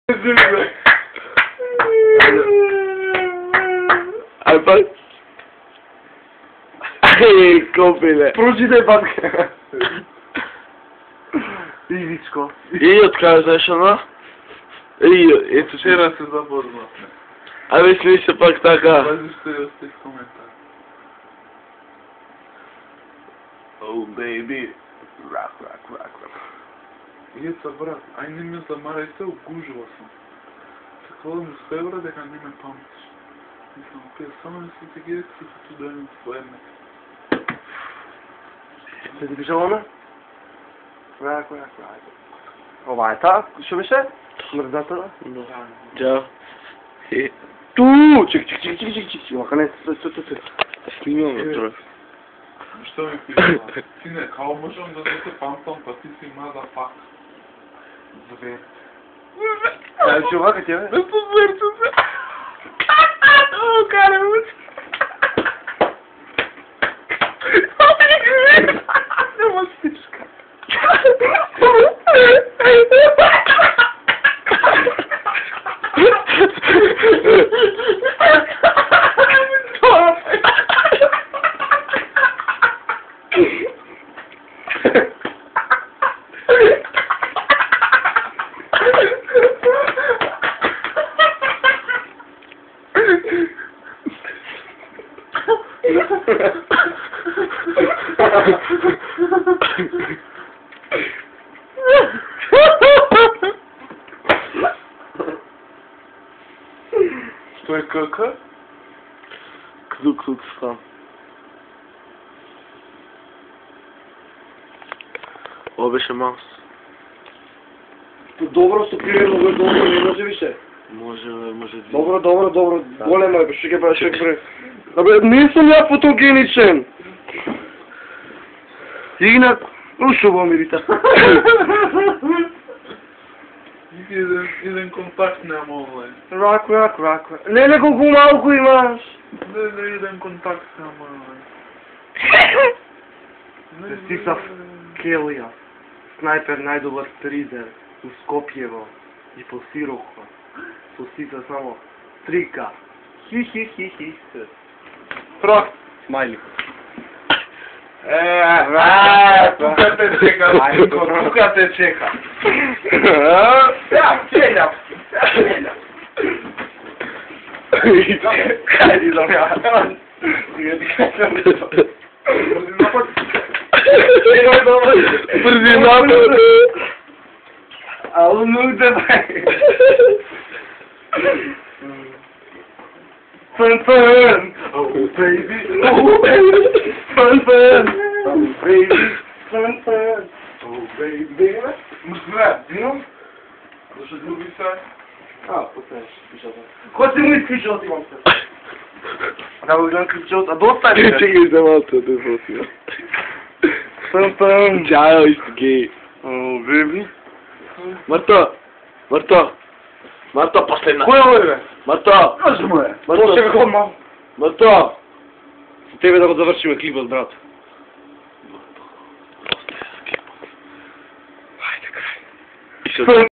Ај па. Ај, копиле. Прочитай батка. Ивичко. И откај знаеш она? Ето Вчера се запознав. Абе сни се пак така. Пази што ја остави коментар. Oh baby. Рак, рак, рак, рак. Јеца брат, ај не ме замарај се, угужува сум. Се кладам с евра дека не ме памтиш. Мислам, окей, само не си ти ги рек, си ту да имам своједне. Се ти пишала она? Рак, рак, рак. Ова е та? Што беше? Мрдата, да? Чао. Ту! Чек. Вака не, стой. Снимаме трој. Што ми пишала? Сине, као можам да не се памтам, па ти си мада пак. Звер. Ај, че вака ќе бе? Да се зверчу се. О, карамут. Нема стишка. Што е КК? Клук стан. Ова беше маус. Добро со примерно го добро, не може више. Може две. Добро. Големо е, што ќе правиш човек бре. Абе, не сум ја фотогеничен. Игнат, ушува ми бита. Еден контакт нема онлайн. Рак. Не, колку малку имаш. Не, еден контакт нема онлайн. Стисав Келија. Снайпер најдобар тризер у Скопјево и по Сирохо. Со стиса само 3К. Хи. Трок. Смајли. Тука те чека. Тука те чека. Челјав. Кајди да ме. Брзи напад. Ало нуде бе. Fun. Oh baby. Fun. Oh baby. Fun. Oh baby. Музве, вино? Зашто други се? Потеш, пишата. Кој си му искричал ти имам се? Да го гледам кричал, а доста е бе. Чекай за малко да фотио. Фун. Чао, исти гей. Oh baby. Марто, последна. Кој е бе? Марто! Кажи му е. Може како мал. Марто! Со тебе да го завршиме клипот, брат. Ајде крај.